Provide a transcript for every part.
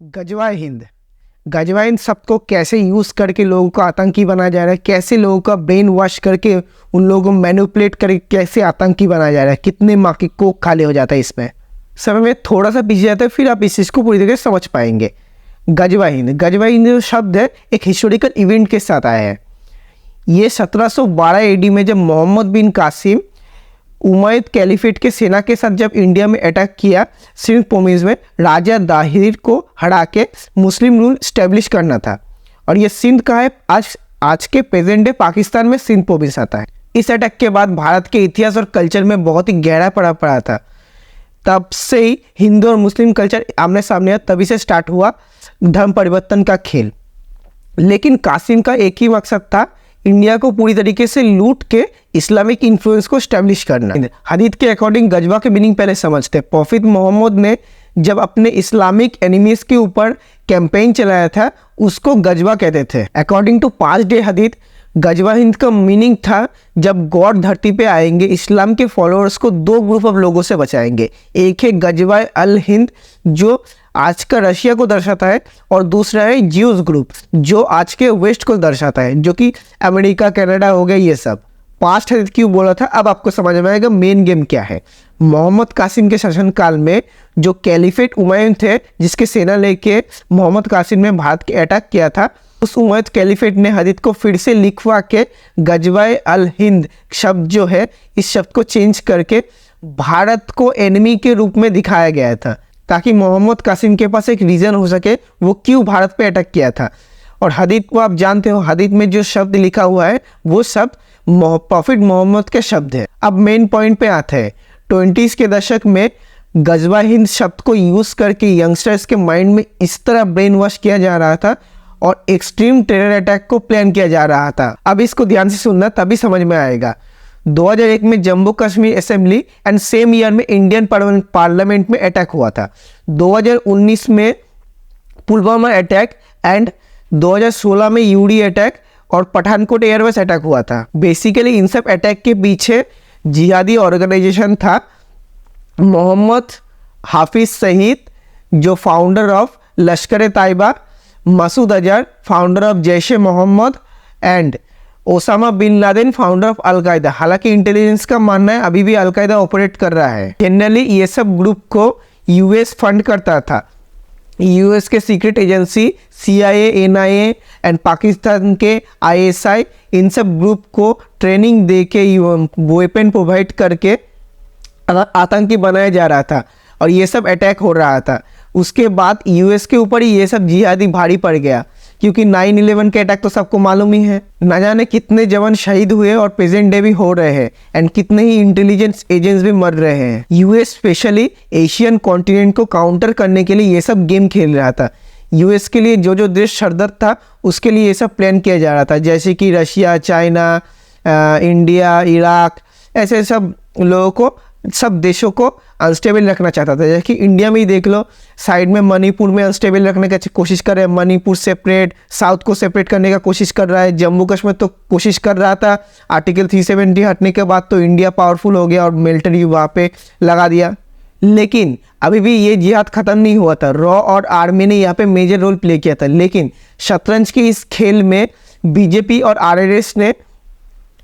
गजवा हिंद। गजवा हिंद शब्द को कैसे यूज़ करके लोगों को आतंकी बनाया जा रहा है, कैसे लोगों का ब्रेन वॉश करके उन लोगों को मैनिपुलेट करके कैसे आतंकी बनाया जा रहा है, कितने माँ की कोख खाली हो जाता है इसमें। समय में थोड़ा सा पीछे जाता है, फिर आप इस चीज़ को पूरी तरीके से समझ पाएंगे। गजवा हिंद जो शब्द है एक हिस्टोरिकल इवेंट के साथ आया है। ये 1712 एडी में जब मोहम्मद बिन कासिम उमैयद कैलिफेट के सेना के साथ जब इंडिया में अटैक किया, सिंध प्रोविंस में राजा दाहिर को हरा के मुस्लिम रूल स्टैब्लिश करना था। और ये सिंध का है, आज के प्रेजेंट डे पाकिस्तान में सिंध प्रोविंस आता है। इस अटैक के बाद भारत के इतिहास और कल्चर में बहुत ही गहरा प्रभाव पड़ा था। तब से ही हिंदू और मुस्लिम कल्चर आमने सामने, तभी से स्टार्ट हुआ धर्म परिवर्तन का खेल। लेकिन कासिम का एक ही मकसद था, इंडिया को पूरी तरीके से लूट के इस्लामिक इन्फ्लुएंस को स्टैब्लिश करना। हदीथ के अकॉर्डिंग गजवा के मीनिंग पहले समझते हैं। प्रॉफिट मोहम्मद ने जब अपने इस्लामिक एनिमीज के ऊपर कैंपेन चलाया था, उसको गजवा कहते थे। अकॉर्डिंग टू 5 डे हदीथ, गजवा हिंद का मीनिंग था जब गॉड धरती पे आएंगे, इस्लाम के फॉलोअर्स को 2 ग्रुप ऑफ लोगों से बचाएंगे। एक है गजवा अल हिंद जो आज का रशिया को दर्शाता है, और दूसरा है ज्यूज ग्रुप जो आज के वेस्ट को दर्शाता है, जो कि अमेरिका, कनाडा हो गया। ये सब पास्ट हदीथ क्यों बोला था, अब आपको समझ में आएगा मेन गेम क्या है। मोहम्मद कासिम के शासनकाल में जो कैलिफेट उमैयद थे, जिसके सेना लेके मोहम्मद कासिम ने भारत के अटैक किया था, उस उमैयद कैलिफेट ने हदीथ को फिर से लिखवा के गजवाए अल हिंद शब्द जो है, इस शब्द को चेंज करके भारत को एनिमी के रूप में दिखाया गया था, ताकि मोहम्मद कासिम के पास एक रीज़न हो सके वो क्यों भारत पे अटैक किया था। और हदीथ को आप जानते हो, हदीथ में जो शब्द लिखा हुआ है वो शब्द प्रॉफिट मोहम्मद के शब्द है। अब मेन पॉइंट पे आते हैं। 20s के दशक में गजवा हिंद शब्द को यूज़ करके यंगस्टर्स के माइंड में इस तरह ब्रेन वॉश किया जा रहा था और एक्सट्रीम टेरर अटैक को प्लान किया जा रहा था। अब इसको ध्यान से सुनना, तभी समझ में आएगा। 2001 में Jammu Kashmir assembly and same year में इंडियन पार्लियामेंट में अटैक हुआ था। 2019 में पुलवामा अटैक एंड 2016 में यूडी अटैक और पठानकोट एयरबेस अटैक हुआ था। बेसिकली इन सब अटैक के पीछे जिहादी ऑर्गेनाइजेशन था। मोहम्मद हाफिज सईद जो founder of Lashkar Taiba, Masood Azhar founder of Jaish e Mohammed and Osama bin Laden founder of Al Qaeda. हालांकि इंटेलिजेंस का मानना है अभी भी अलकायदा ऑपरेट कर रहा है। जनरली ये सब ग्रुप को यूएस फंड करता था। यूएस के secret agency CIA, NIA and Pakistan के ISI इन सब ग्रुप को ट्रेनिंग दे के वेपन प्रोवाइड करके आतंकी बनाया जा रहा था और ये सब अटैक हो रहा था। उसके बाद यूएस के ऊपर ही ये सब जिहादी भारी पड़ गया, क्योंकि 9/11 के अटैक तो सबको मालूम ही है। न जाने कितने जवान शहीद हुए और प्रेजेंट डे भी हो रहे हैं एंड कितने ही इंटेलिजेंस एजेंट्स भी मर रहे हैं। यूएस स्पेशली एशियन कॉन्टिनेंट को काउंटर करने के लिए ये सब गेम खेल रहा था। यूएस के लिए जो जो देश सरदर्द था उसके लिए ये सब प्लान किया जा रहा था, जैसे कि रशिया, चाइना, इंडिया, इराक, ऐसे सब लोगों को, सब देशों को अनस्टेबल रखना चाहता था। जैसे कि इंडिया में ही देख लो, साइड में मणिपुर में अनस्टेबल रखने का कोशिश कर रहे हैं। मणिपुर सेपरेट, साउथ को सेपरेट करने का कोशिश कर रहा है। जम्मू कश्मीर तो कोशिश कर रहा था। आर्टिकल 370 हटने के बाद तो इंडिया पावरफुल हो गया और मिलिट्री वहाँ पे लगा दिया। लेकिन अभी भी ये जिहाद ख़त्म नहीं हुआ था। रॉ और आर्मी ने यहाँ पे मेजर रोल प्ले किया था। लेकिन शतरंज के इस खेल में बीजेपी और RSS ने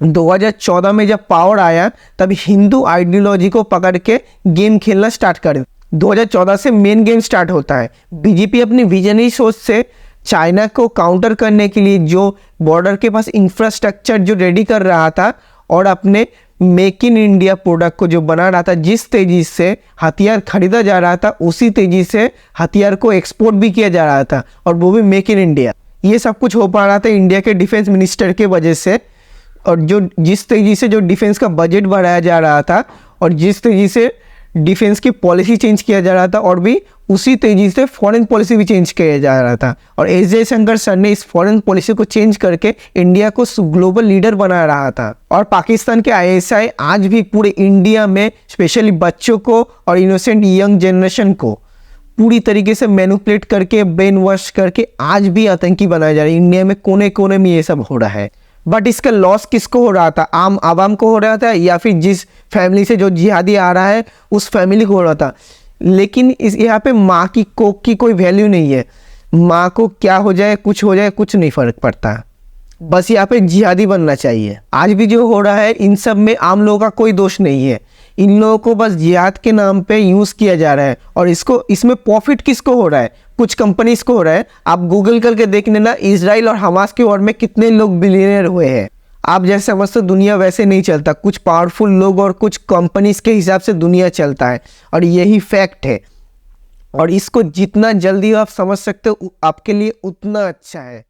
2014 में जब पावर आया, तब हिंदू आइडियोलॉजी को पकड़ के गेम खेलना स्टार्ट कर। 2014 से मेन गेम स्टार्ट होता है। बीजेपी अपनी विजनरी सोच से चाइना को काउंटर करने के लिए जो बॉर्डर के पास इंफ्रास्ट्रक्चर जो रेडी कर रहा था और अपने मेक इन इंडिया प्रोडक्ट को जो बना रहा था, जिस तेज़ी से हथियार खरीदा जा रहा था उसी तेज़ी से हथियार को एक्सपोर्ट भी किया जा रहा था, और वो भी मेक इन इंडिया। ये सब कुछ हो पा रहा था इंडिया के डिफेंस मिनिस्टर के वजह से। और जो जिस तेज़ी से जो डिफेंस का बजट बढ़ाया जा रहा था और जिस तेज़ी से डिफेंस की पॉलिसी चेंज किया जा रहा था, और भी उसी तेज़ी से फॉरेन पॉलिसी भी चेंज किया जा रहा था। और एस जयशंकर सर ने इस फॉरेन पॉलिसी को चेंज करके इंडिया को ग्लोबल लीडर बना रहा था। और पाकिस्तान के ISI आज भी पूरे इंडिया में स्पेशली बच्चों को और इनोसेंट यंग जनरेशन को पूरी तरीके से मैनिपुलेट करके, ब्रेन वॉश करके आज भी आतंकी बनाया जा रहा है। इंडिया में कोने कोने में ये सब हो रहा है। बट इसका लॉस किसको हो रहा था? आम आवाम को हो रहा था, या फिर जिस फैमिली से जो जिहादी आ रहा है उस फैमिली को हो रहा था? लेकिन इस यहाँ पे माँ की कोख की कोई वैल्यू नहीं है। माँ को क्या हो जाए कुछ नहीं फर्क पड़ता, बस यहाँ पे जिहादी बनना चाहिए। आज भी जो हो रहा है इन सब में आम लोगों का कोई दोष नहीं है। इन लोगों को बस जिहाद के नाम पे यूज़ किया जा रहा है, और इसमें प्रॉफिट किसको हो रहा है? कुछ कंपनीज को हो रहा है। आप गूगल करके देख लेना, इजराइल और हमास के वॉर में कितने लोग बिलियनर हुए हैं। आप जैसे समझते दुनिया वैसे नहीं चलता, कुछ पावरफुल लोग और कुछ कंपनीज के हिसाब से दुनिया चलता है, और यही फैक्ट है। और इसको जितना जल्दी आप समझ सकते हो आपके लिए उतना अच्छा है।